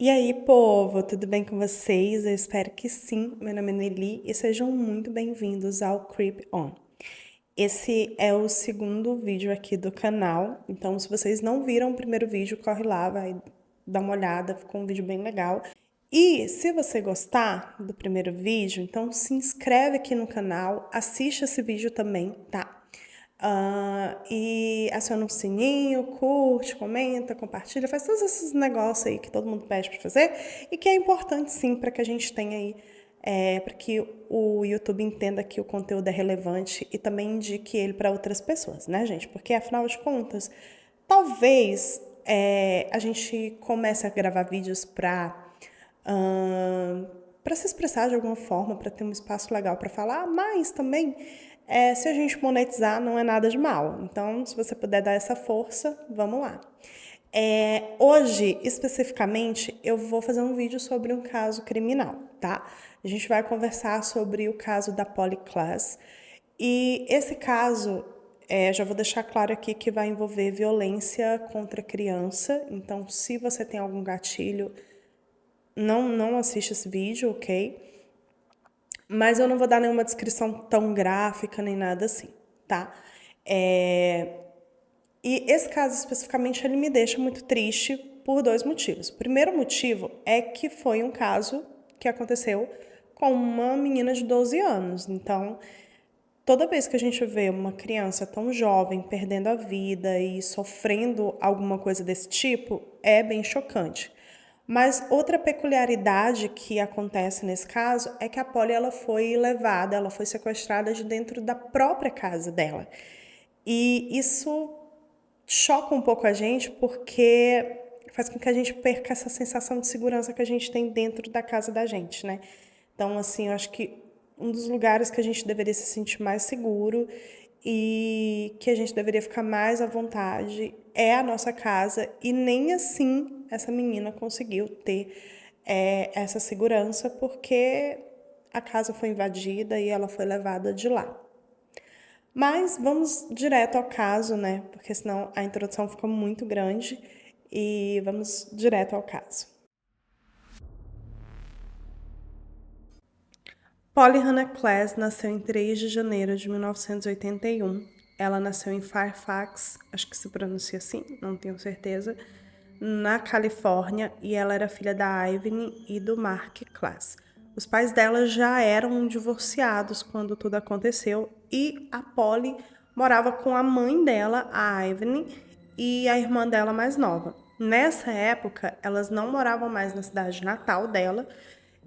E aí, povo, tudo bem com vocês? Eu espero que sim. Meu nome é Nelly e sejam muito bem-vindos ao Creep On. Esse é o segundo vídeo aqui do canal, então se vocês não viram o primeiro vídeo, corre lá, vai dar uma olhada, ficou um vídeo bem legal. E se você gostar do primeiro vídeo, então se inscreve aqui no canal, assiste esse vídeo também, tá? E aciona o sininho, curte, comenta, compartilha, faz todos esses negócios aí que todo mundo pede para fazer e que é importante sim para que a gente tenha aí, para que o YouTube entenda que o conteúdo é relevante e também indique ele para outras pessoas, né, gente? Porque afinal de contas, talvez a gente comece a gravar vídeos para se expressar de alguma forma, para ter um espaço legal para falar, mas também se a gente monetizar não é nada de mal. Então, se você puder dar essa força, vamos lá. Hoje, especificamente, eu vou fazer um vídeo sobre um caso criminal, tá? A gente vai conversar sobre o caso da Polly Klaas. E esse caso, já vou deixar claro aqui que vai envolver violência contra criança. Então, se você tem algum gatilho, não assiste esse vídeo, ok? Mas eu não vou dar nenhuma descrição tão gráfica nem nada assim, tá? E esse caso especificamente ele me deixa muito triste por dois motivos. O primeiro motivo é que foi um caso que aconteceu com uma menina de 12 anos. Então, toda vez que a gente vê uma criança tão jovem perdendo a vida e sofrendo alguma coisa desse tipo, é bem chocante. Mas outra peculiaridade que acontece nesse caso é que a Polly ela foi levada, ela foi sequestrada de dentro da própria casa dela. E isso choca um pouco a gente porque faz com que a gente perca essa sensação de segurança que a gente tem dentro da casa da gente, né? Então, assim, eu acho que um dos lugares que a gente deveria se sentir mais seguro e que a gente deveria ficar mais à vontade é a nossa casa e nem assim essa menina conseguiu ter essa segurança porque a casa foi invadida e ela foi levada de lá. Mas vamos direto ao caso, né? Porque senão a introdução fica muito grande e vamos direto ao caso. Polly Hannah Klaas nasceu em 3 de janeiro de 1981. Ela nasceu em Fairfax, acho que se pronuncia assim, não tenho certeza, na Califórnia, e ela era filha da Ivy e do Mark Klaas. Os pais dela já eram divorciados quando tudo aconteceu e a Polly morava com a mãe dela, a Ivy, e a irmã dela mais nova. Nessa época, elas não moravam mais na cidade natal dela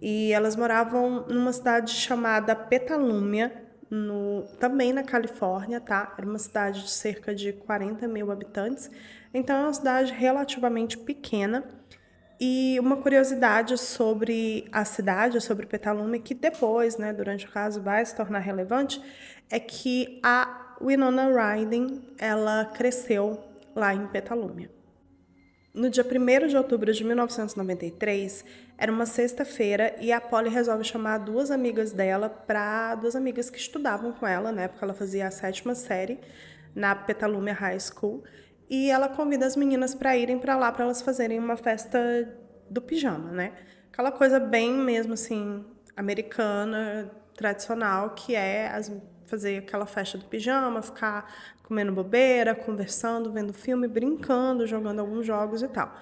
e elas moravam numa cidade chamada Petalúmia, também na Califórnia, tá? Era uma cidade de cerca de 40 mil habitantes, então é uma cidade relativamente pequena. E uma curiosidade sobre a cidade, sobre Petaluma, que depois, né, durante o caso, vai se tornar relevante, é que a Winona Ryder, ela cresceu lá em Petaluma. No dia 1º de outubro de 1993, era uma sexta-feira e a Polly resolve chamar duas amigas dela duas amigas que estudavam com ela, né, porque ela fazia a 7ª série na Petaluma High School, e ela convida as meninas para irem para lá para elas fazerem uma festa do pijama, né? Aquela coisa bem mesmo assim americana, tradicional, que é fazer aquela festa do pijama, ficar comendo bobeira, conversando, vendo filme, brincando, jogando alguns jogos e tal.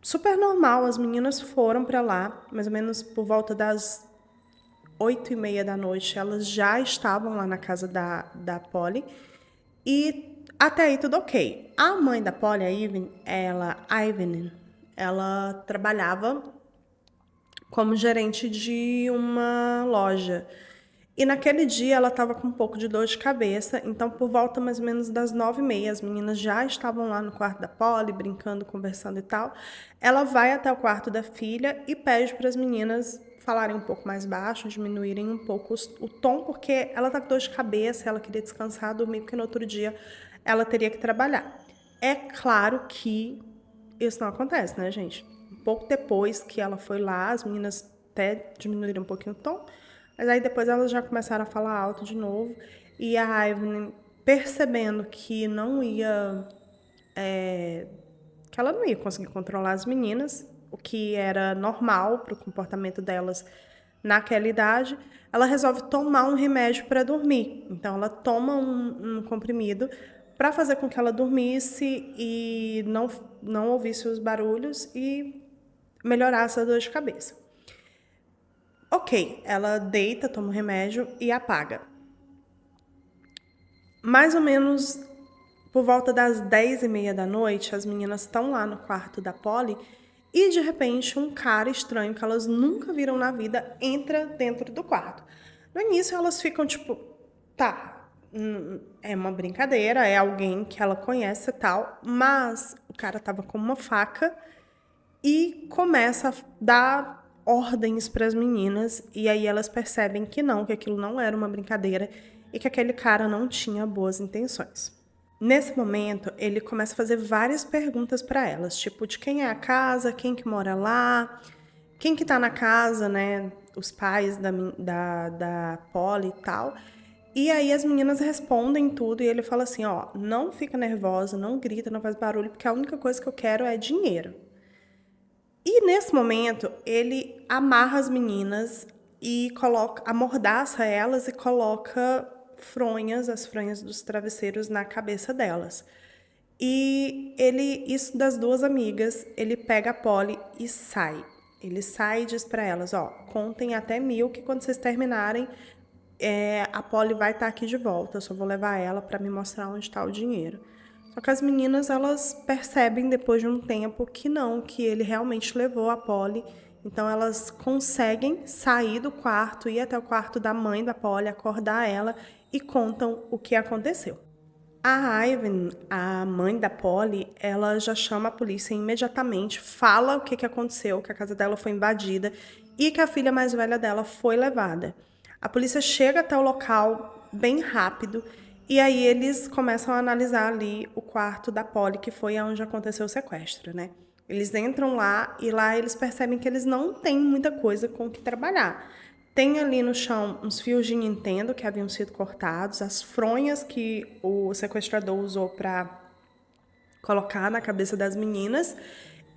Super normal, as meninas foram para lá, mais ou menos por volta das 8h30 da noite, elas já estavam lá na casa da Polly e até aí tudo ok. A mãe da Polly, a Ivy, ela trabalhava como gerente de uma loja. E naquele dia ela estava com um pouco de dor de cabeça, então por volta mais ou menos das 9h30, as meninas já estavam lá no quarto da Polly, brincando, conversando e tal. Ela vai até o quarto da filha e pede para as meninas falarem um pouco mais baixo, diminuírem um pouco o tom, porque ela tá com dor de cabeça, ela queria descansar, dormir, porque no outro dia ela teria que trabalhar. É claro que isso não acontece, né, gente? Um pouco depois que ela foi lá, as meninas até diminuíram um pouquinho o tom, mas aí depois elas já começaram a falar alto de novo. E a Ivy, percebendo que ela não ia conseguir controlar as meninas, o que era normal para o comportamento delas naquela idade, ela resolve tomar um remédio para dormir. Então, ela toma um comprimido para fazer com que ela dormisse e não ouvisse os barulhos e melhorasse a dor de cabeça. Ok, ela deita, toma o remédio e apaga. Mais ou menos por volta das 10h30 da noite, as meninas estão lá no quarto da Polly e, de repente, um cara estranho que elas nunca viram na vida entra dentro do quarto. No início, elas ficam tipo, tá, é uma brincadeira, é alguém que ela conhece e tal, mas o cara tava com uma faca e começa a dar ordens para as meninas, e aí elas percebem que não, que aquilo não era uma brincadeira e que aquele cara não tinha boas intenções. Nesse momento, ele começa a fazer várias perguntas para elas, tipo, de quem é a casa, quem que mora lá, quem que tá na casa, né, os pais da Polly e tal. E aí as meninas respondem tudo e ele fala assim, ó, não fica nervosa, não grita, não faz barulho, porque a única coisa que eu quero é dinheiro. E nesse momento, ele amarra as meninas e amordaça elas e coloca as fronhas dos travesseiros na cabeça delas. E isso das duas amigas, ele pega a Polly e sai. Ele sai e diz para elas, ó, contem até 1000 que quando vocês terminarem, a Polly vai estar aqui de volta. Eu só vou levar ela para me mostrar onde está o dinheiro. Só que as meninas, elas percebem depois de um tempo que não, que ele realmente levou a Polly. Então elas conseguem sair do quarto, ir até o quarto da mãe da Polly, acordar ela e contam o que aconteceu. A Ivan, a mãe da Polly, ela já chama a polícia imediatamente, fala o que aconteceu, que a casa dela foi invadida e que a filha mais velha dela foi levada. A polícia chega até o local bem rápido e aí eles começam a analisar ali o quarto da Polly, que foi onde aconteceu o sequestro, né? Eles entram lá e lá eles percebem que eles não têm muita coisa com o que trabalhar. Tem ali no chão uns fios de Nintendo que haviam sido cortados, as fronhas que o sequestrador usou para colocar na cabeça das meninas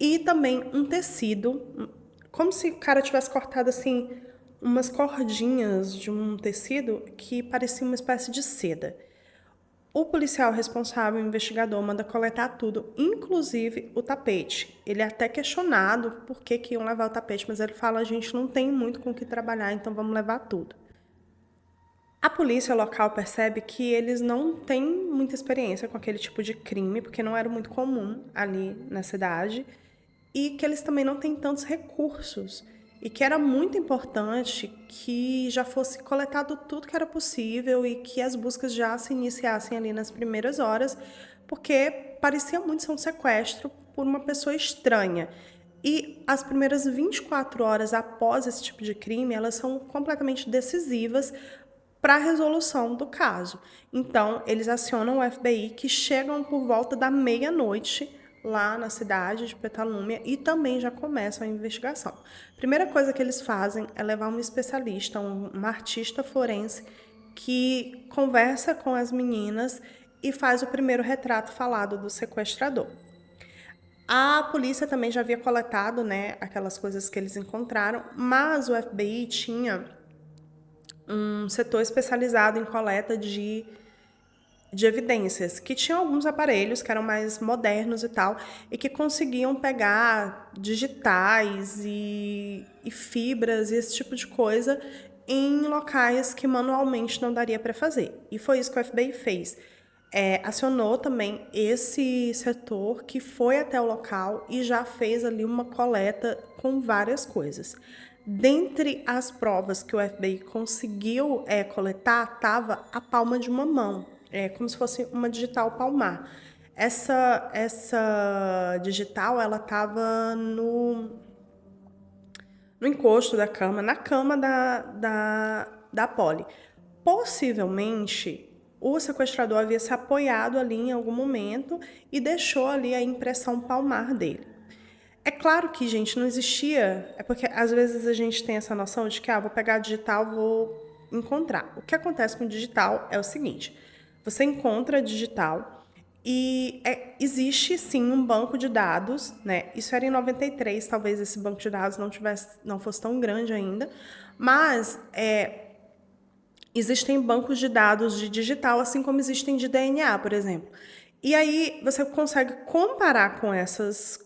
e também um tecido, como se o cara tivesse cortado assim umas cordinhas de um tecido que parecia uma espécie de seda. O policial responsável, o investigador, manda coletar tudo, inclusive o tapete. Ele é até questionado por que iam levar o tapete, mas ele fala, a gente não tem muito com o que trabalhar, então vamos levar tudo. A polícia local percebe que eles não têm muita experiência com aquele tipo de crime, porque não era muito comum ali na cidade, e que eles também não têm tantos recursos. E que era muito importante que já fosse coletado tudo que era possível e que as buscas já se iniciassem ali nas primeiras horas, porque parecia muito ser um sequestro por uma pessoa estranha. E as primeiras 24 horas após esse tipo de crime, elas são completamente decisivas para a resolução do caso. Então, eles acionam o FBI, que chegam por volta da meia-noite lá na cidade de Petalúmia e também já começam a investigação. A primeira coisa que eles fazem é levar um especialista, uma artista forense, que conversa com as meninas e faz o primeiro retrato falado do sequestrador. A polícia também já havia coletado, né, aquelas coisas que eles encontraram, mas o FBI tinha um setor especializado em coleta de evidências, que tinham alguns aparelhos que eram mais modernos e tal, e que conseguiam pegar digitais e fibras e esse tipo de coisa em locais que manualmente não daria para fazer. E foi isso que o FBI fez. Acionou também esse setor que foi até o local e já fez ali uma coleta com várias coisas. Dentre as provas que o FBI conseguiu coletar, estava a palma de uma mão, como se fosse uma digital palmar. Essa digital, ela estava no encosto da cama, na cama da Polly. Possivelmente, o sequestrador havia se apoiado ali em algum momento e deixou ali a impressão palmar dele. É claro que, gente, não existia... É porque, às vezes, a gente tem essa noção de que, vou pegar a digital, vou encontrar. O que acontece com o digital é o seguinte. Você encontra a digital E existe sim um banco de dados, né? Isso era em 93, talvez esse banco de dados não fosse tão grande ainda, mas existem bancos de dados de digital, assim como existem de DNA, por exemplo. E aí você consegue comparar com essas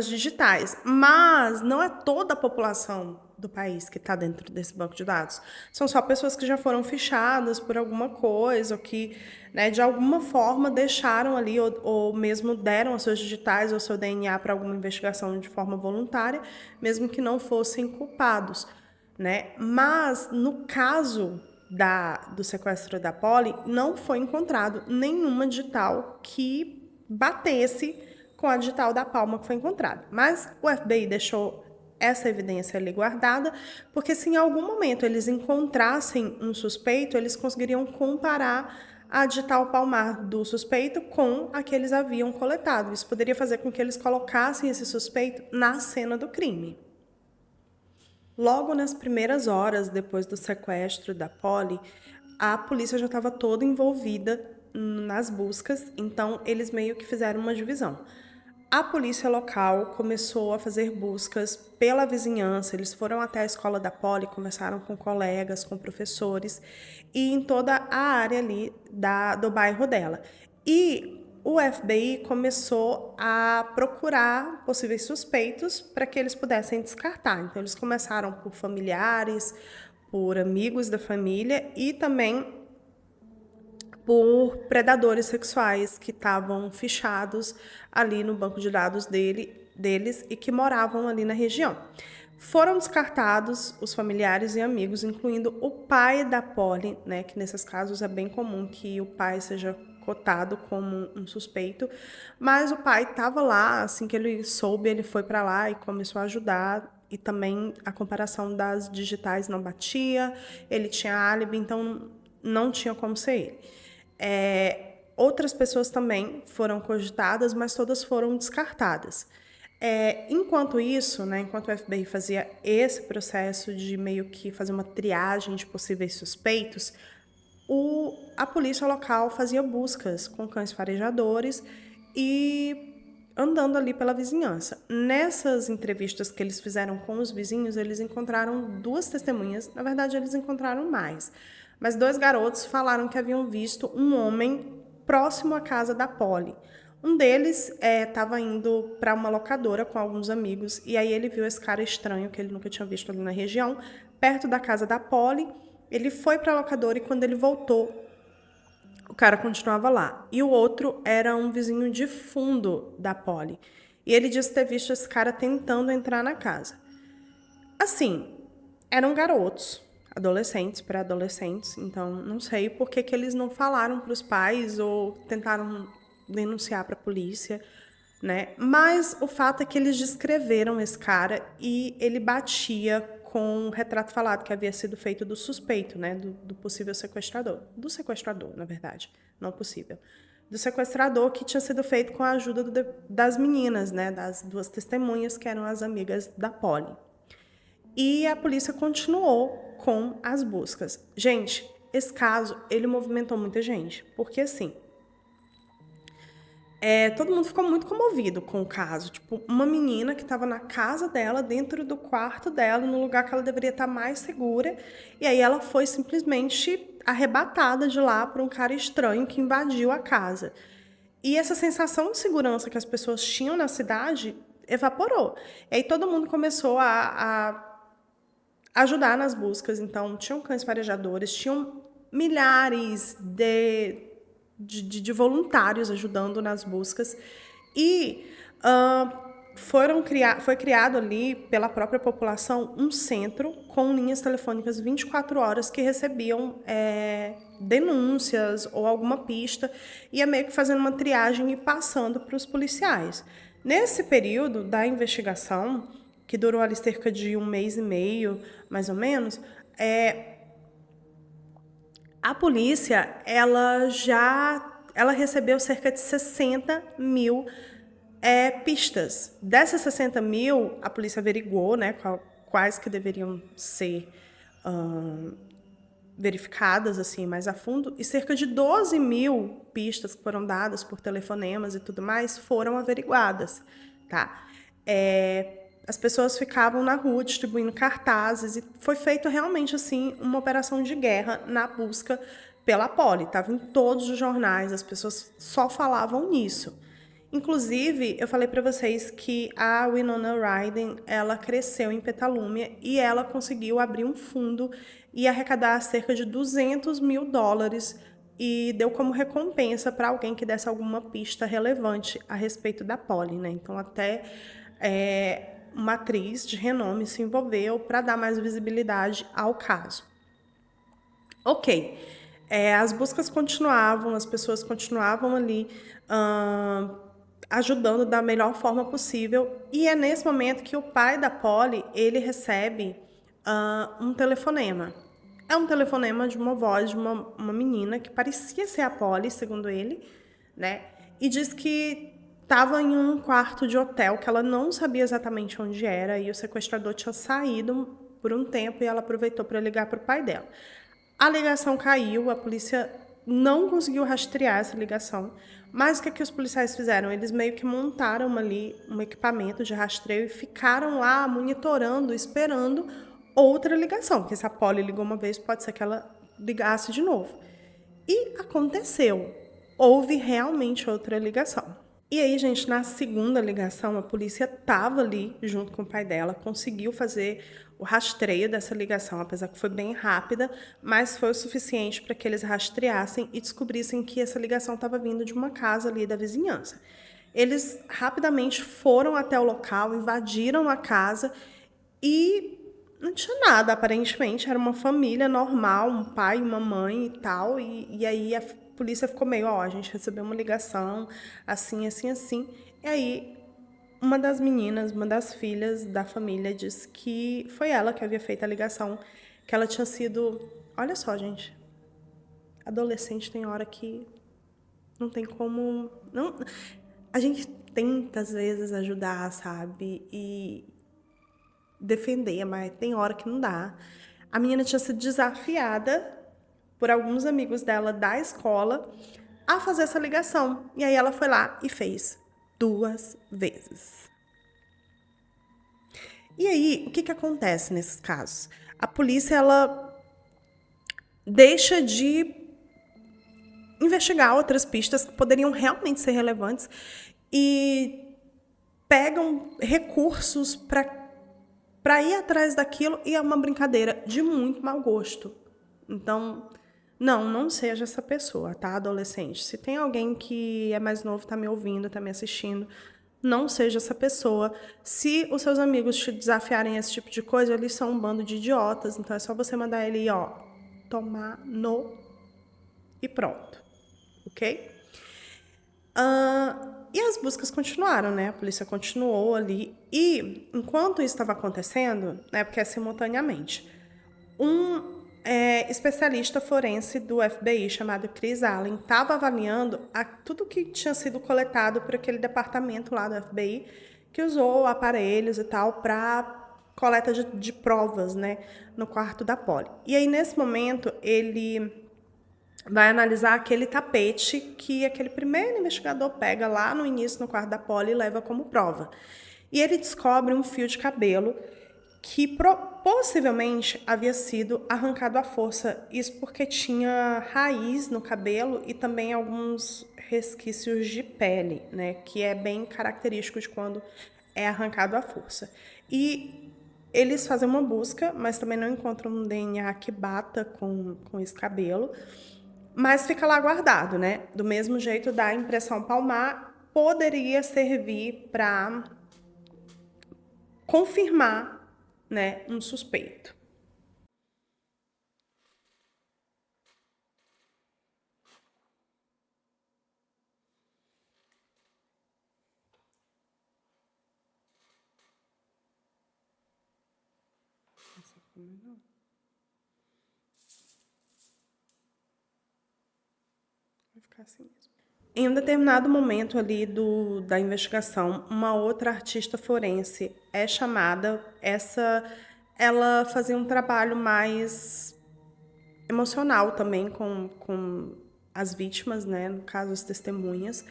digitais, mas não é toda a população do país que está dentro desse banco de dados. São só pessoas que já foram fichadas por alguma coisa, ou que, né, de alguma forma deixaram ali, ou mesmo deram as suas digitais ou seu DNA para alguma investigação de forma voluntária, mesmo que não fossem culpados, né? Mas no caso do sequestro da Polly, não foi encontrado nenhuma digital que batesse com a digital da Palma que foi encontrada. Mas o FBI deixou essa evidência ali guardada, porque se em algum momento eles encontrassem um suspeito, eles conseguiriam comparar a digital palmar do suspeito com a que eles haviam coletado. Isso poderia fazer com que eles colocassem esse suspeito na cena do crime. Logo nas primeiras horas depois do sequestro da Polly, a polícia já estava toda envolvida nas buscas, então eles meio que fizeram uma divisão. A polícia local começou a fazer buscas pela vizinhança, eles foram até a escola da Polly, conversaram com colegas, com professores e em toda a área ali do bairro dela. E o FBI começou a procurar possíveis suspeitos para que eles pudessem descartar. Então, eles começaram por familiares, por amigos da família e também por predadores sexuais que estavam fichados ali no banco de dados deles e que moravam ali na região. Foram descartados os familiares e amigos, incluindo o pai da Polly, né, que nesses casos é bem comum que o pai seja cotado como um suspeito, mas o pai estava lá, assim que ele soube, ele foi para lá e começou a ajudar, e também a comparação das digitais não batia, ele tinha álibi, então não tinha como ser ele. Outras pessoas também foram cogitadas, mas todas foram descartadas. Enquanto isso, né, enquanto o FBI fazia esse processo de meio que fazer uma triagem de possíveis suspeitos, a polícia local fazia buscas com cães farejadores e andando ali pela vizinhança. Nessas entrevistas que eles fizeram com os vizinhos, eles encontraram 2 testemunhas, na verdade eles encontraram mais, mas 2 garotos falaram que haviam visto um homem próximo à casa da Polly. Um deles estava indo para uma locadora com alguns amigos e aí ele viu esse cara estranho que ele nunca tinha visto ali na região, perto da casa da Polly. Ele foi para a locadora e quando ele voltou, o cara continuava lá. E o outro era um vizinho de fundo da Polly. E ele disse ter visto esse cara tentando entrar na casa. Assim, eram garotos, adolescentes, pré-adolescentes, então não sei por que eles não falaram para os pais ou tentaram denunciar para a polícia, né? Mas o fato é que eles descreveram esse cara e ele batia com o retrato falado que havia sido feito do suspeito, né? Do possível sequestrador. Do sequestrador, na verdade, não possível. Do sequestrador que tinha sido feito com a ajuda das meninas, né? Das 2 testemunhas que eram as amigas da Polly. E a polícia continuou com as buscas. Gente, esse caso, ele movimentou muita gente, porque assim, todo mundo ficou muito comovido com o caso. Tipo, uma menina que estava na casa dela, dentro do quarto dela, no lugar que ela deveria estar mais segura, e aí ela foi simplesmente arrebatada de lá por um cara estranho que invadiu a casa. E essa sensação de segurança que as pessoas tinham na cidade evaporou. E aí todo mundo começou a ajudar nas buscas. Então, tinham cães farejadores, tinham milhares de voluntários ajudando nas buscas. E foi criado ali pela própria população um centro com linhas telefônicas 24 horas que recebiam denúncias ou alguma pista, ia meio que fazendo uma triagem e passando para os policiais. Nesse período da investigação, que durou ali cerca de 1 mês e meio, mais ou menos, a polícia ela recebeu cerca de 60 mil pistas. Dessas 60 mil, a polícia averiguou, né, quais que deveriam ser verificadas assim mais a fundo, e cerca de 12 mil pistas que foram dadas por telefonemas e tudo mais foram averiguadas, tá? As pessoas ficavam na rua distribuindo cartazes e foi feito realmente assim uma operação de guerra na busca pela Polly. Estava em todos os jornais, as pessoas só falavam nisso. Inclusive, eu falei para vocês que a Winona Ryder, ela cresceu em Petalúmia e ela conseguiu abrir um fundo e arrecadar cerca de US$ 200 mil e deu como recompensa para alguém que desse alguma pista relevante a respeito da Polly, né? Então, até uma atriz de renome se envolveu para dar mais visibilidade ao caso. Ok, as buscas continuavam, as pessoas continuavam ali ajudando da melhor forma possível, e é nesse momento que o pai da Polly, ele recebe um telefonema. É um telefonema de uma voz de uma menina que parecia ser a Polly, segundo ele, né? E diz que estava em um quarto de hotel que ela não sabia exatamente onde era e o sequestrador tinha saído por um tempo e ela aproveitou para ligar para o pai dela. A ligação caiu, a polícia não conseguiu rastrear essa ligação, mas o que os policiais fizeram? Eles meio que montaram ali um equipamento de rastreio e ficaram lá monitorando, esperando outra ligação, porque se a Polly ligou uma vez, pode ser que ela ligasse de novo. E aconteceu, houve realmente outra ligação. E aí, gente, na segunda ligação, a polícia estava ali junto com o pai dela, conseguiu fazer o rastreio dessa ligação, apesar que foi bem rápida, mas foi o suficiente para que eles rastreassem e descobrissem que essa ligação estava vindo de uma casa ali da vizinhança. Eles rapidamente foram até o local, invadiram a casa e não tinha nada, aparentemente. Era uma família normal, um pai, uma mãe e tal. E aí a polícia ficou meio, a gente recebeu uma ligação, assim, assim, assim. E aí uma das meninas, uma das filhas da família disse que foi ela que havia feito a ligação, que ela tinha sido... Olha só, gente. Adolescente tem hora que não tem como... Não, a gente tenta, às vezes, ajudar, sabe? E defender, mas tem hora que não dá. A menina tinha sido desafiada por alguns amigos dela da escola a fazer essa ligação. E aí ela foi lá e fez 2 vezes. E aí, o que acontece nesses casos? A polícia, ela deixa de investigar outras pistas que poderiam realmente ser relevantes e pegam recursos para ir atrás daquilo, e é uma brincadeira de muito mau gosto. Então, não seja essa pessoa, tá, adolescente? Se tem alguém que é mais novo, tá me ouvindo, tá me assistindo, não seja essa pessoa. Se os seus amigos te desafiarem esse tipo de coisa, eles são um bando de idiotas, então é só você mandar ele, tomar no e pronto, ok? E as buscas continuaram, né? A polícia continuou ali. E, enquanto isso estava acontecendo, né, porque é simultaneamente, um especialista forense do FBI, chamado Chris Allen, estava avaliando tudo que tinha sido coletado por aquele departamento lá do FBI, que usou aparelhos e tal para coleta de provas, né, no quarto da Polly. E aí, nesse momento, ele vai analisar aquele tapete que aquele primeiro investigador pega lá no início no quarto da Polly e leva como prova. E ele descobre um fio de cabelo que possivelmente havia sido arrancado à força. Isso porque tinha raiz no cabelo e também alguns resquícios de pele, né, que é bem característico de quando é arrancado à força. E eles fazem uma busca, mas também não encontram um DNA que bata com esse cabelo. Mas fica lá guardado, né? Do mesmo jeito da impressão palmar poderia servir para confirmar, né, um suspeito. Vai ficar assim mesmo. Em um determinado momento ali da investigação, uma outra artista forense é chamada. Ela fazia um trabalho mais emocional também com as vítimas, né? No caso, as testemunhas.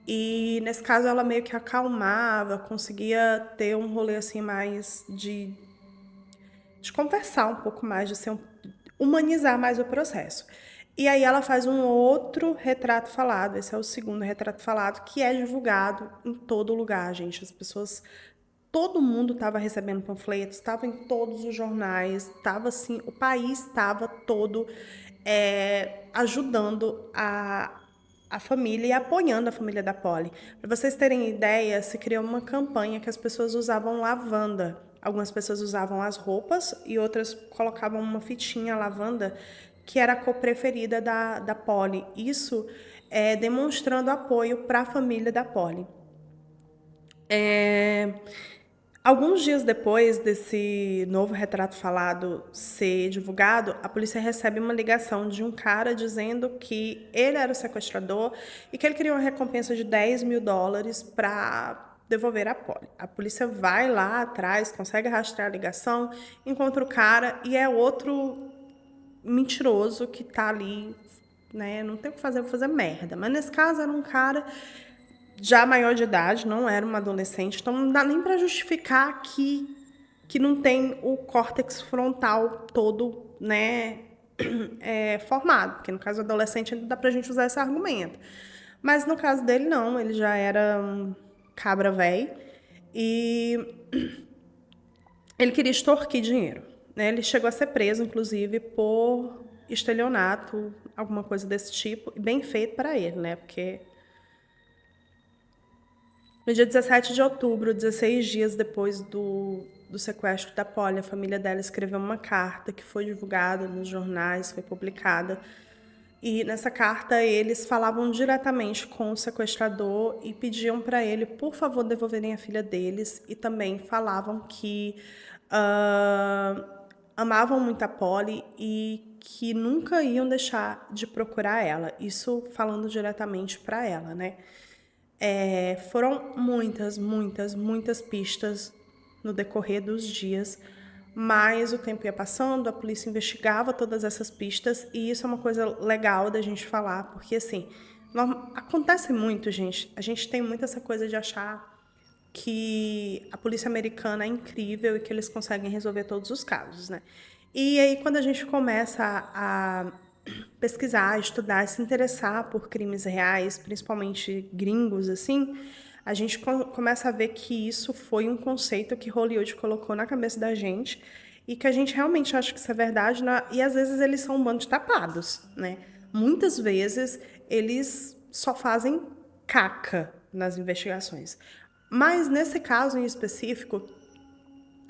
E nesse caso ela meio que acalmava, conseguia ter um rolê assim mais de conversar um pouco mais, humanizar mais o processo. E aí ela faz um outro retrato falado, esse é o segundo retrato falado, que é divulgado em todo lugar, gente. As pessoas, todo mundo estava recebendo panfletos, estava em todos os jornais, estava assim, o país estava todo ajudando a família e apoiando a família da Polly. Para vocês terem ideia, se criou uma campanha que as pessoas usavam lavanda. Algumas pessoas usavam as roupas e outras colocavam uma fitinha lavanda, que era a cor preferida da Polly. Isso demonstrando apoio para a família da Polly. Alguns dias depois desse novo retrato falado ser divulgado, a polícia recebe uma ligação de um cara dizendo que ele era o sequestrador e que ele queria uma recompensa de $10.000 para devolver a Polly. A polícia vai lá atrás, consegue rastrear a ligação, encontra o cara e é outro mentiroso que tá ali, né? Não tem o que fazer, vou fazer merda. Mas nesse caso era um cara já maior de idade, não era uma adolescente, então não dá nem para justificar que não tem o córtex frontal todo, né, formado, porque no caso do adolescente ainda dá pra gente usar esse argumento. Mas no caso dele não, ele já era um cabra velho e ele queria extorquir dinheiro, né? Ele chegou a ser preso, inclusive, por estelionato, alguma coisa desse tipo, e bem feito para ele, né? Porque no dia 17 de outubro, 16 dias depois do sequestro da Polly, a família dela escreveu uma carta que foi divulgada nos jornais, foi publicada. E nessa carta eles falavam diretamente com o sequestrador e pediam para ele, por favor, devolverem a filha deles. E também falavam que amavam muito a Polly e que nunca iam deixar de procurar ela. Isso falando diretamente para ela, né? Foram muitas pistas no decorrer dos dias, mas o tempo ia passando, a polícia investigava todas essas pistas, e isso é uma coisa legal da gente falar, porque assim, acontece muito, gente. A gente tem muito essa coisa de achar que a polícia americana é incrível e que eles conseguem resolver todos os casos, né? E aí, quando a gente começa a pesquisar, estudar, se interessar por crimes reais, principalmente gringos, assim, a gente começa a ver que isso foi um conceito que Hollywood colocou na cabeça da gente e que a gente realmente acha que isso é verdade, né? E às vezes eles são um bando de tapados, né? Muitas vezes eles só fazem caca nas investigações. Mas nesse caso em específico,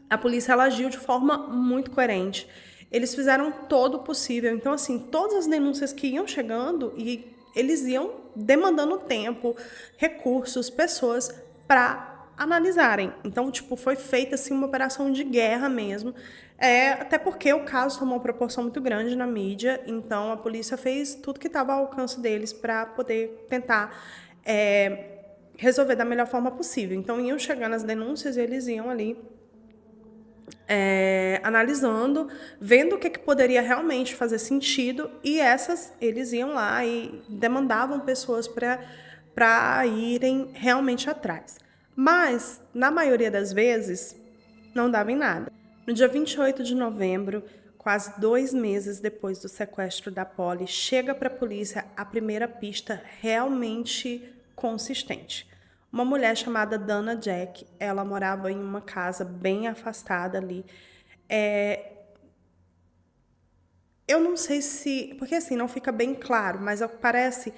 a polícia ela agiu de forma muito coerente. Eles fizeram todo o possível. Então, assim, todas as denúncias que iam chegando e eles iam demandando tempo, recursos, pessoas para analisarem. Então, tipo, foi feita assim uma operação de guerra mesmo. Até porque o caso tomou uma proporção muito grande na mídia. Então, a polícia fez tudo que estava ao alcance deles para poder tentar resolver da melhor forma possível. Então, iam chegando as denúncias e eles iam ali analisando, vendo o que poderia realmente fazer sentido, e eles iam lá e demandavam pessoas para irem realmente atrás. Mas, na maioria das vezes, não dava em nada. No dia 28 de novembro, quase 2 meses depois do sequestro da Polly, chega para a polícia a primeira pista realmente consistente. Uma mulher chamada Dana Jack, ela morava em uma casa bem afastada ali. Eu não sei se... Porque assim, não fica bem claro, mas parece...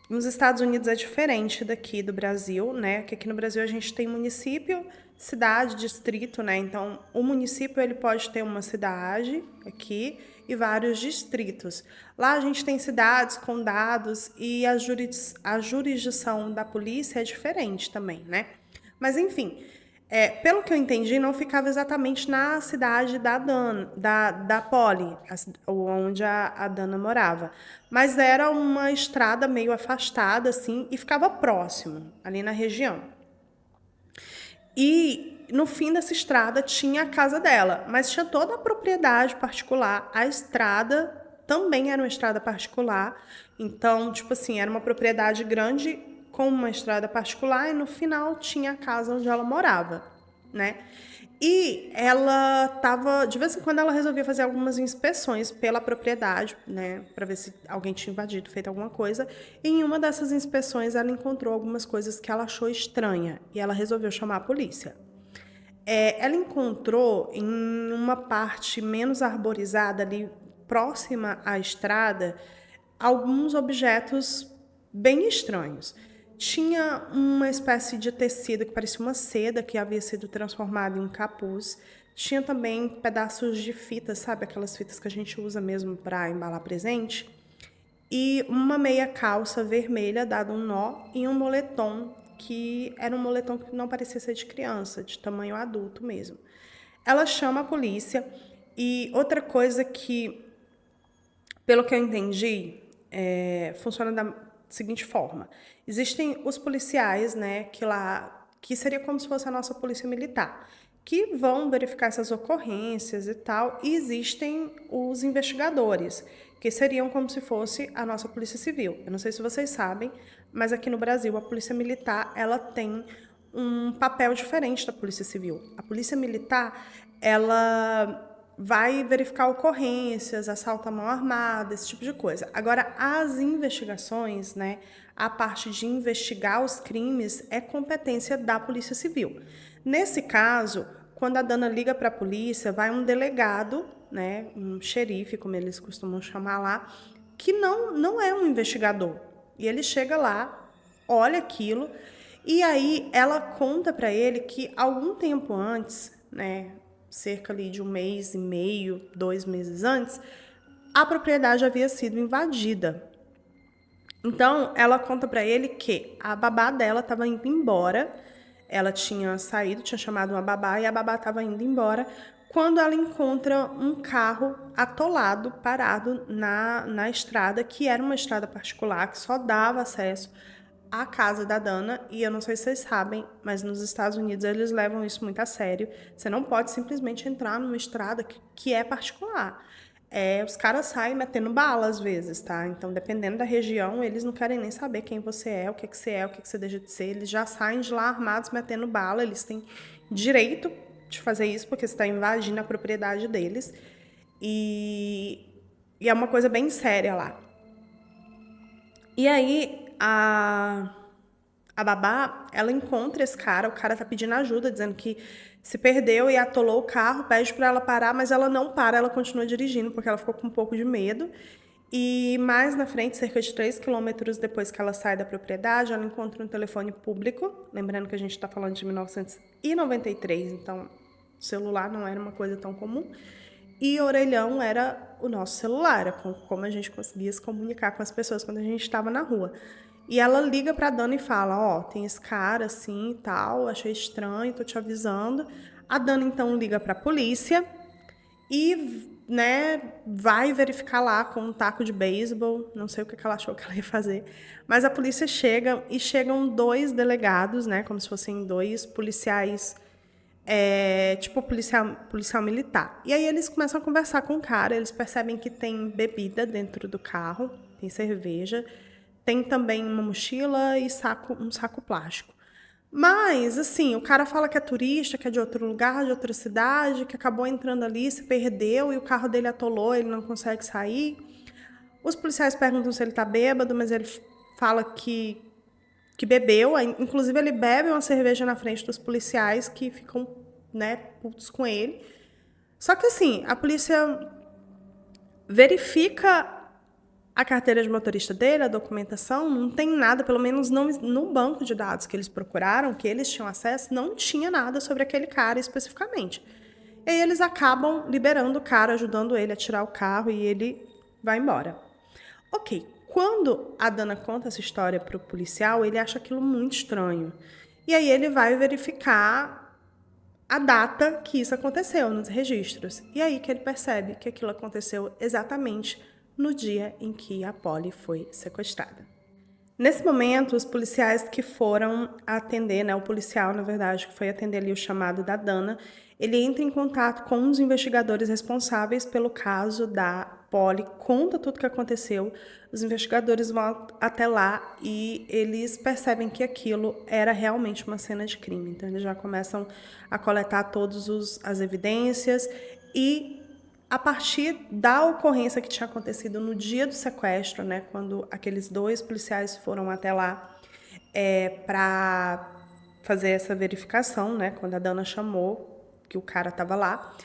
Nos Estados Unidos é diferente daqui do Brasil, né? Que aqui no Brasil a gente tem município, cidade, distrito, né? Então, o município ele pode ter uma cidade aqui e vários distritos. Lá a gente tem cidades, condados e a jurisdição da polícia é diferente também, né? Mas enfim, pelo que eu entendi, não ficava exatamente na cidade da Polly, onde a Dana morava. Mas era uma estrada meio afastada, assim, e ficava próximo, ali na região. E no fim dessa estrada tinha a casa dela, mas tinha toda a propriedade particular, a estrada também era uma estrada particular. Então, tipo assim, era uma propriedade grande com uma estrada particular e no final tinha a casa onde ela morava, né? E ela tava, de vez em quando ela resolvia fazer algumas inspeções pela propriedade, né, para ver se alguém tinha invadido, feito alguma coisa. E em uma dessas inspeções ela encontrou algumas coisas que ela achou estranha e ela resolveu chamar a polícia. Ela encontrou em uma parte menos arborizada ali, próxima à estrada, alguns objetos bem estranhos. Tinha uma espécie de tecido que parecia uma seda que havia sido transformado em um capuz. Tinha também pedaços de fita, sabe? Aquelas fitas que a gente usa mesmo para embalar presente. E uma meia calça vermelha dado um nó e um moletom que era um moletom que não parecia ser de criança, de tamanho adulto mesmo. Ela chama a polícia e outra coisa que, pelo que eu entendi, funciona da seguinte forma. Existem os policiais, né, que seria como se fosse a nossa polícia militar, que vão verificar essas ocorrências e tal, e existem os investigadores, que seriam como se fosse a nossa polícia civil. Eu não sei se vocês sabem, mas aqui no Brasil a polícia militar, ela tem um papel diferente da polícia civil. A polícia militar, ela vai verificar ocorrências, assalto à mão armada, esse tipo de coisa. Agora, as investigações, né, a parte de investigar os crimes é competência da Polícia Civil. Nesse caso, quando a Dana liga para a polícia, vai um delegado, né, um xerife, como eles costumam chamar lá, que não é um investigador. E ele chega lá, olha aquilo, e aí ela conta para ele que algum tempo antes, né, cerca ali de 1 mês e meio, 2 meses antes, a propriedade havia sido invadida. Então, ela conta para ele que a babá dela estava indo embora, ela tinha saído, tinha chamado uma babá e a babá estava indo embora, quando ela encontra um carro atolado, parado na estrada, que era uma estrada particular, que só dava acesso à casa da Dana. E eu não sei se vocês sabem, mas nos Estados Unidos eles levam isso muito a sério. Você não pode simplesmente entrar numa estrada que é particular. Os caras saem metendo bala às vezes, tá? Então, dependendo da região, eles não querem nem saber quem você é, o que você é, o que você deixa de ser. Eles já saem de lá armados metendo bala. Eles têm direito de fazer isso porque você está invadindo a propriedade deles. E é uma coisa bem séria lá. E aí, a babá, ela encontra esse cara, o cara tá pedindo ajuda, dizendo que se perdeu e atolou o carro, pede para ela parar, mas ela não para, ela continua dirigindo, porque ela ficou com um pouco de medo. E mais na frente, cerca de 3 quilômetros depois que ela sai da propriedade, ela encontra um telefone público, lembrando que a gente está falando de 1993, então o celular não era uma coisa tão comum, e o orelhão era o nosso celular, era como a gente conseguia se comunicar com as pessoas quando a gente estava na rua. E ela liga pra Dana e fala, tem esse cara assim e tal, achei estranho, tô te avisando. A Dana então liga pra polícia e, né, vai verificar lá com um taco de beisebol, não sei o que ela achou que ela ia fazer, mas a polícia chega e chegam 2 delegados, né, como se fossem 2 policiais, tipo policial militar. E aí eles começam a conversar com o cara, eles percebem que tem bebida dentro do carro, tem cerveja, tem também uma mochila e um saco plástico. Mas, assim, o cara fala que é turista, que é de outro lugar, de outra cidade, que acabou entrando ali, se perdeu e o carro dele atolou, ele não consegue sair. Os policiais perguntam se ele tá bêbado, mas ele fala que bebeu. Inclusive, ele bebe uma cerveja na frente dos policiais que ficam, né, putos com ele. Só que, assim, a polícia verifica a carteira de motorista dele, a documentação, não tem nada, pelo menos não, no banco de dados que eles procuraram, que eles tinham acesso, não tinha nada sobre aquele cara especificamente. E aí eles acabam liberando o cara, ajudando ele a tirar o carro e ele vai embora. Ok, quando a Dana conta essa história para o policial, ele acha aquilo muito estranho. E aí ele vai verificar a data que isso aconteceu nos registros. E aí que ele percebe que aquilo aconteceu exatamente no dia em que a Polly foi sequestrada. Nesse momento, os policiais que foram atender, né, o policial, na verdade, que foi atender ali o chamado da Dana, ele entra em contato com os investigadores responsáveis pelo caso da Polly, conta tudo o que aconteceu, os investigadores vão até lá e eles percebem que aquilo era realmente uma cena de crime. Então, eles já começam a coletar todas as evidências e a partir da ocorrência que tinha acontecido no dia do sequestro, né, quando aqueles 2 policiais foram até lá para fazer essa verificação, né, quando a Dana chamou que o cara estava lá,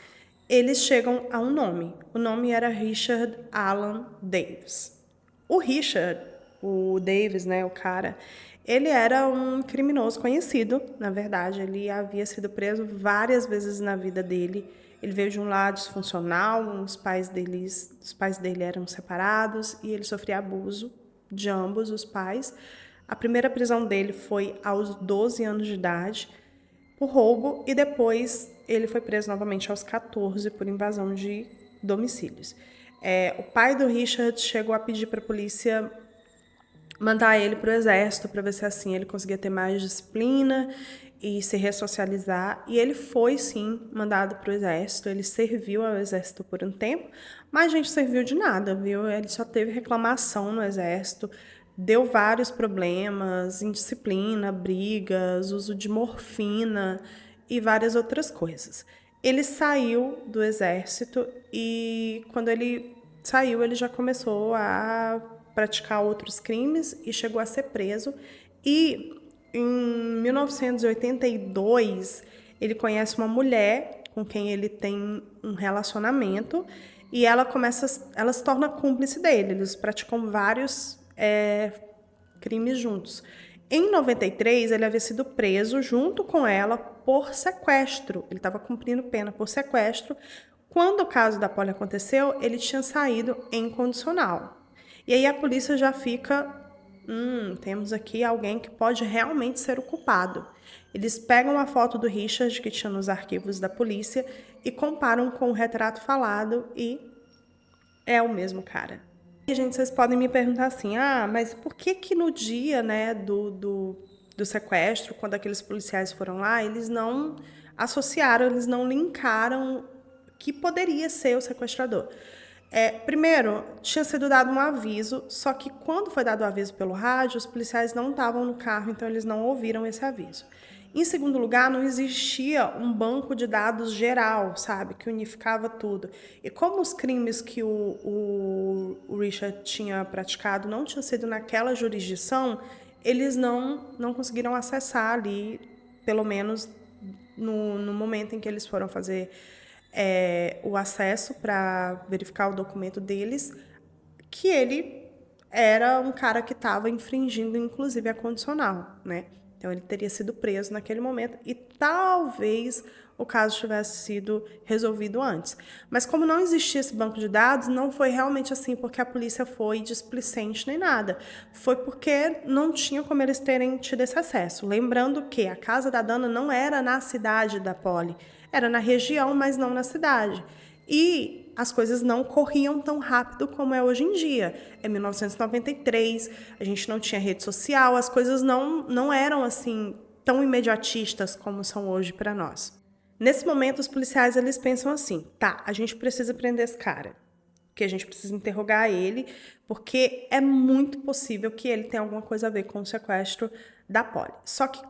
eles chegam a um nome. O nome era Richard Alan Davis. O Richard, o Davis, né, o cara, ele era um criminoso conhecido, na verdade, ele havia sido preso várias vezes na vida dele. Ele veio de um lar disfuncional, os pais dele eram separados e ele sofria abuso de ambos os pais. A primeira prisão dele foi aos 12 anos de idade por roubo e depois ele foi preso novamente aos 14 por invasão de domicílios. O pai do Richard chegou a pedir para a polícia mandar ele para o exército para ver se assim ele conseguia ter mais disciplina e se ressocializar. E ele foi, sim, mandado para o exército. Ele serviu ao exército por um tempo, mas, gente, serviu de nada, viu? Ele só teve reclamação no exército, deu vários problemas, indisciplina, brigas, uso de morfina e várias outras coisas. Ele saiu do exército e, quando ele saiu, ele já começou a praticar outros crimes e chegou a ser preso. E em 1982, ele conhece uma mulher com quem ele tem um relacionamento e ela se torna cúmplice dele. Eles praticam vários crimes juntos. Em 93, ele havia sido preso junto com ela por sequestro. Ele estava cumprindo pena por sequestro. Quando o caso da Polly aconteceu, ele tinha saído em condicional. E aí a polícia já fica, temos aqui alguém que pode realmente ser o culpado. Eles pegam a foto do Richard, que tinha nos arquivos da polícia, e comparam com o retrato falado e é o mesmo cara. E, gente, vocês podem me perguntar assim, mas por que no dia, né, do sequestro, quando aqueles policiais foram lá, eles não associaram, eles não linkaram que poderia ser o sequestrador? Primeiro, tinha sido dado um aviso, só que quando foi dado o aviso pelo rádio, os policiais não estavam no carro, então eles não ouviram esse aviso. Em segundo lugar, não existia um banco de dados geral, sabe, que unificava tudo. E como os crimes que o Richard tinha praticado não tinham sido naquela jurisdição, eles não conseguiram acessar ali, pelo menos no momento em que eles foram fazer o acesso para verificar o documento deles, que ele era um cara que estava infringindo, inclusive, a condicional, né? Então, ele teria sido preso naquele momento e talvez o caso tivesse sido resolvido antes. Mas como não existia esse banco de dados, não foi realmente assim porque a polícia foi displicente nem nada. Foi porque não tinha como eles terem tido esse acesso. Lembrando que a casa da Dana não era na cidade da Polly, era na região, mas não na cidade. E as coisas não corriam tão rápido como é hoje em dia. É 1993, a gente não tinha rede social, as coisas não eram assim tão imediatistas como são hoje para nós. Nesse momento, os policiais eles pensam assim, a gente precisa prender esse cara, que a gente precisa interrogar ele, porque é muito possível que ele tenha alguma coisa a ver com o sequestro da Polly. Só que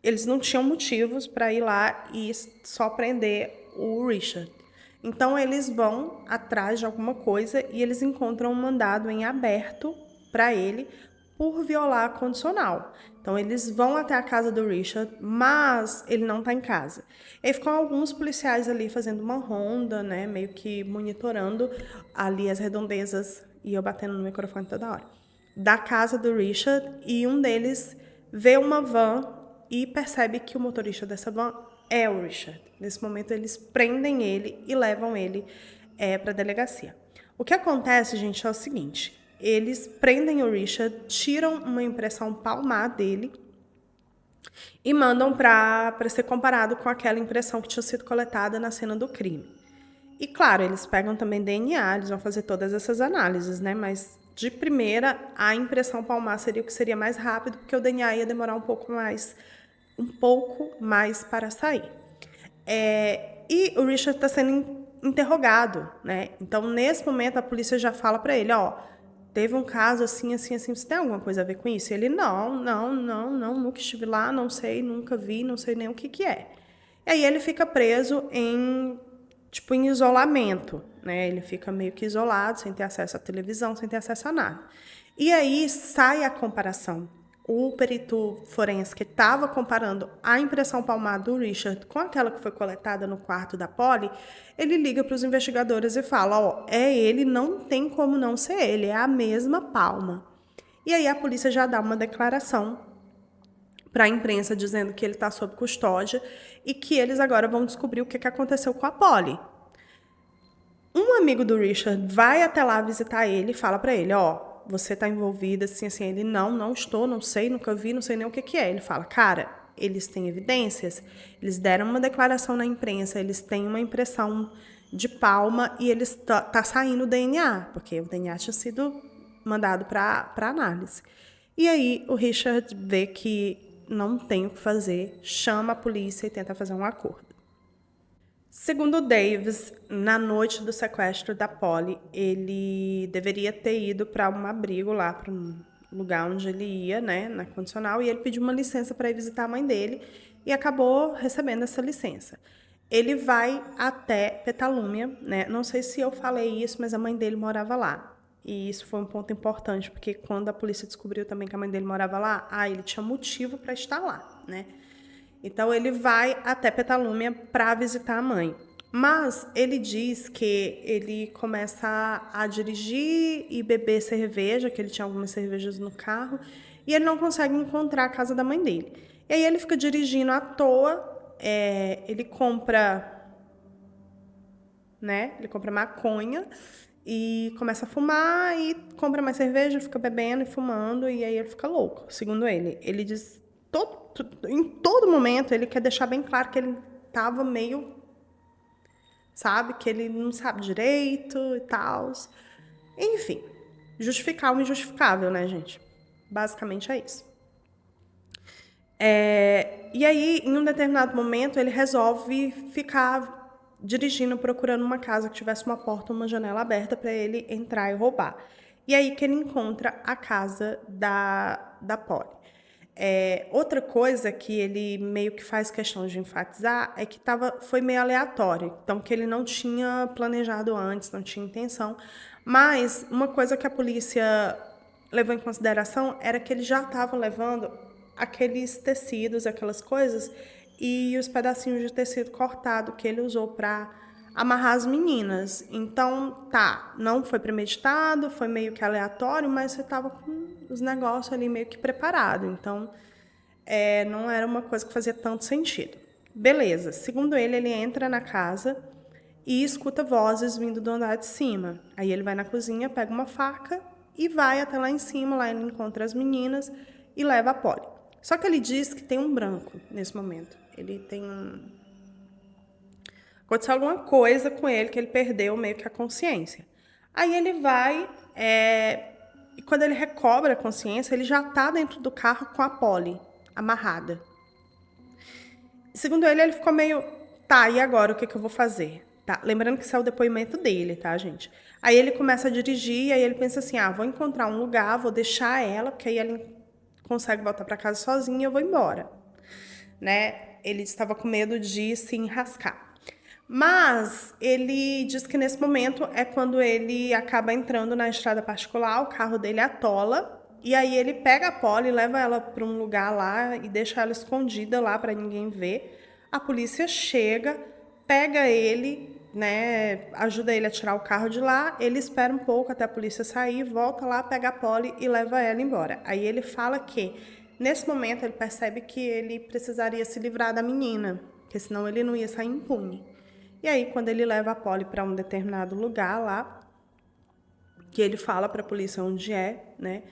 eles não tinham motivos para ir lá e só prender o Richard. Então, eles vão atrás de alguma coisa e eles encontram um mandado em aberto para ele por violar a condicional. Então, eles vão até a casa do Richard, mas ele não está em casa. E aí ficam alguns policiais ali fazendo uma ronda, né, meio que monitorando ali as redondezas, e eu batendo no microfone toda hora, da casa do Richard, e um deles vê uma van e percebe que o motorista dessa van é o Richard. Nesse momento, eles prendem ele e levam ele para a delegacia. O que acontece, gente, é o seguinte. Eles prendem o Richard, tiram uma impressão palmar dele e mandam para ser comparado com aquela impressão que tinha sido coletada na cena do crime. E, claro, eles pegam também DNA, eles vão fazer todas essas análises, né? Mas de primeira, a impressão palmar seria o que seria mais rápido, porque o DNA ia demorar um pouco mais para sair. E o Richard está sendo interrogado, né? Então, nesse momento, a polícia já fala para ele, ó, teve um caso assim, assim, assim, você tem alguma coisa a ver com isso? E ele, não, nunca estive lá, não sei, nunca vi, não sei nem o que é. E aí ele fica preso em isolamento, né? Ele fica meio que isolado, sem ter acesso à televisão, sem ter acesso a nada. E aí sai a comparação. O perito forense que estava comparando a impressão palmar do Richard com aquela que foi coletada no quarto da Polly, ele liga para os investigadores e fala, ó, é ele, não tem como não ser ele, é a mesma palma. E aí a polícia já dá uma declaração para a imprensa dizendo que ele está sob custódia e que eles agora vão descobrir o que aconteceu com a Polly. Um amigo do Richard vai até lá visitar ele e fala para ele, ó, você está envolvida, assim, assim. Ele, não estou, não sei, nunca vi, não sei nem o que é. Ele fala, cara, eles têm evidências, eles deram uma declaração na imprensa, eles têm uma impressão de palma e eles tá saindo o DNA, porque o DNA tinha sido mandado para análise. E aí o Richard vê que não tem o que fazer, chama a polícia e tenta fazer um acordo. Segundo Davis, na noite do sequestro da Polly, ele deveria ter ido para um abrigo lá, para um lugar onde ele ia, né, na condicional, e ele pediu uma licença para ir visitar a mãe dele e acabou recebendo essa licença. Ele vai até Petalúmia, né? Não sei se eu falei isso, mas a mãe dele morava lá. E isso foi um ponto importante, porque quando a polícia descobriu também que a mãe dele morava lá, ele tinha motivo para estar lá, né? Então ele vai até Petalúmia para visitar a mãe. Mas ele diz que ele começa a dirigir e beber cerveja, que ele tinha algumas cervejas no carro, e ele não consegue encontrar a casa da mãe dele. E aí ele fica dirigindo à toa, ele compra, né? Ele compra maconha e começa a fumar e compra mais cerveja, fica bebendo e fumando, e aí ele fica louco, segundo ele. Ele diz em todo momento ele quer deixar bem claro que ele tava meio, sabe, que ele não sabe direito e tal. Enfim, justificar o injustificável, né, gente? Basicamente é isso. E aí, em um determinado momento, ele resolve ficar dirigindo, procurando uma casa que tivesse uma porta, uma janela aberta para ele entrar e roubar. E aí que ele encontra a casa da Polly. Outra coisa que ele meio que faz questão de enfatizar é que foi meio aleatório, então que ele não tinha planejado antes, não tinha intenção, mas uma coisa que a polícia levou em consideração era que ele já estava levando aqueles tecidos, aquelas coisas, e os pedacinhos de tecido cortado que ele usou para amarrar as meninas. Então, não foi premeditado, foi meio que aleatório, mas você estava com os negócios ali meio que preparado. Então, não era uma coisa que fazia tanto sentido. Beleza. Segundo ele, ele entra na casa e escuta vozes vindo do andar de cima. Aí ele vai na cozinha, pega uma faca e vai até lá em cima. Lá ele encontra as meninas e leva a Polly. Só que ele diz que tem um branco nesse momento. Ele tem aconteceu alguma coisa com ele que ele perdeu meio que a consciência. Aí ele vai, e quando ele recobra a consciência, ele já está dentro do carro com a Polly amarrada. Segundo ele, ele ficou meio, e agora o que eu vou fazer? Tá? Lembrando que isso é o depoimento dele, tá, gente? Aí ele começa a dirigir, aí ele pensa assim, vou encontrar um lugar, vou deixar ela, porque aí ela consegue voltar para casa sozinha e eu vou embora. Né? Ele estava com medo de se enrascar. Mas ele diz que nesse momento é quando ele acaba entrando na estrada particular, o carro dele atola, e aí ele pega a Polly, leva ela para um lugar lá e deixa ela escondida lá para ninguém ver. A polícia chega, pega ele, né, ajuda ele a tirar o carro de lá, ele espera um pouco até a polícia sair, volta lá, pega a Polly e leva ela embora. Aí ele fala que, nesse momento, ele percebe que ele precisaria se livrar da menina, porque senão ele não ia sair impune. E aí, quando ele leva a Polly para um determinado lugar lá, que ele fala para a polícia onde é, né?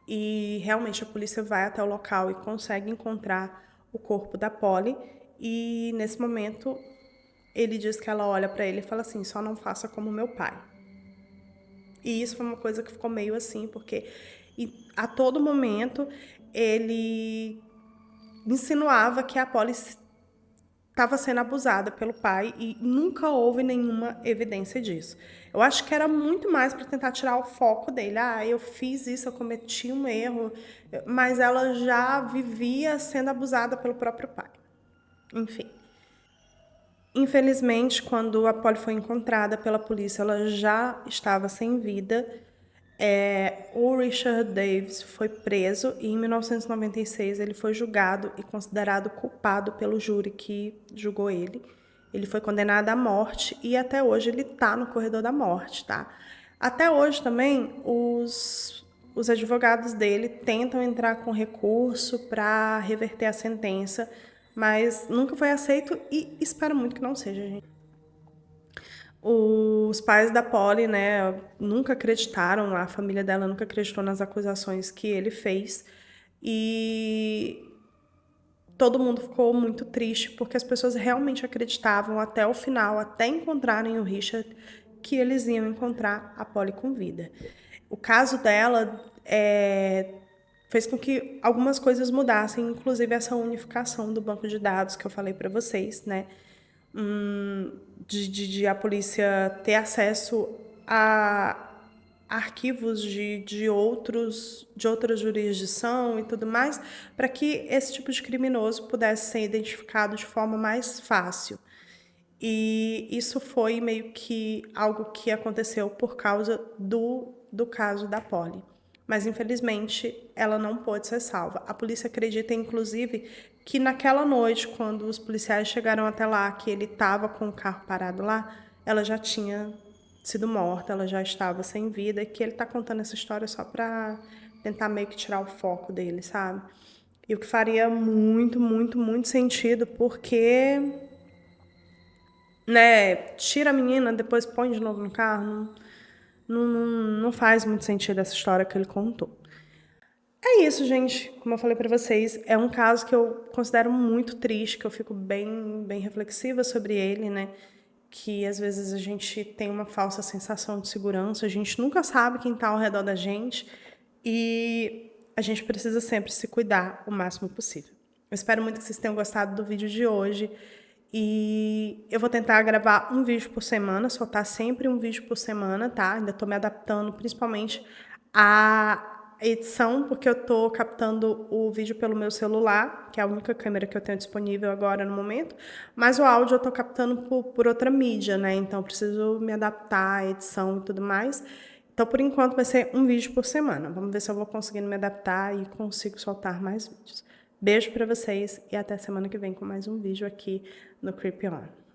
E realmente a polícia vai até o local e consegue encontrar o corpo da Polly. E nesse momento, ele diz que ela olha para ele e fala assim, só não faça como meu pai. E isso foi uma coisa que ficou meio assim, porque a todo momento ele insinuava que a Polly estava sendo abusada pelo pai e nunca houve nenhuma evidência disso. Eu acho que era muito mais para tentar tirar o foco dele. Ah, eu fiz isso, eu cometi um erro, mas ela já vivia sendo abusada pelo próprio pai. Enfim. Infelizmente, quando a Polly foi encontrada pela polícia, ela já estava sem vida. O Richard Davis foi preso e em 1996 ele foi julgado e considerado culpado pelo júri que julgou ele. Ele foi condenado à morte e até hoje ele está no corredor da morte, tá? Até hoje também os advogados dele tentam entrar com recurso para reverter a sentença, mas nunca foi aceito e espero muito que não seja, gente. Os pais da Polly, né, nunca acreditaram, a família dela nunca acreditou nas acusações que ele fez. E todo mundo ficou muito triste, porque as pessoas realmente acreditavam até o final, até encontrarem o Richard, que eles iam encontrar a Polly com vida. O caso dela fez com que algumas coisas mudassem, inclusive essa unificação do banco de dados que eu falei para vocês, né? De a polícia ter acesso a arquivos de outra jurisdição e tudo mais, para que esse tipo de criminoso pudesse ser identificado de forma mais fácil. E isso foi meio que algo que aconteceu por causa do caso da Polly. Mas, infelizmente, ela não pôde ser salva. A polícia acredita, inclusive, que naquela noite, quando os policiais chegaram até lá, que ele estava com o carro parado lá, ela já tinha sido morta, ela já estava sem vida, e que ele está contando essa história só para tentar meio que tirar o foco dele, sabe? E o que faria muito, muito, muito sentido, porque, né, tira a menina, depois põe de novo no carro, não faz muito sentido essa história que ele contou. É isso, gente. Como eu falei para vocês, é um caso que eu considero muito triste, que eu fico bem, bem reflexiva sobre ele, né? Que às vezes a gente tem uma falsa sensação de segurança, a gente nunca sabe quem está ao redor da gente e a gente precisa sempre se cuidar o máximo possível. Eu espero muito que vocês tenham gostado do vídeo de hoje e eu vou tentar gravar um vídeo por semana, soltar sempre um vídeo por semana, tá? Ainda tô me adaptando principalmente à edição, porque eu tô captando o vídeo pelo meu celular, que é a única câmera que eu tenho disponível agora no momento, mas o áudio eu tô captando por outra mídia, né? Então, preciso me adaptar à edição e tudo mais. Então, por enquanto, vai ser um vídeo por semana. Vamos ver se eu vou conseguindo me adaptar e consigo soltar mais vídeos. Beijo pra vocês e até semana que vem com mais um vídeo aqui no Creep On.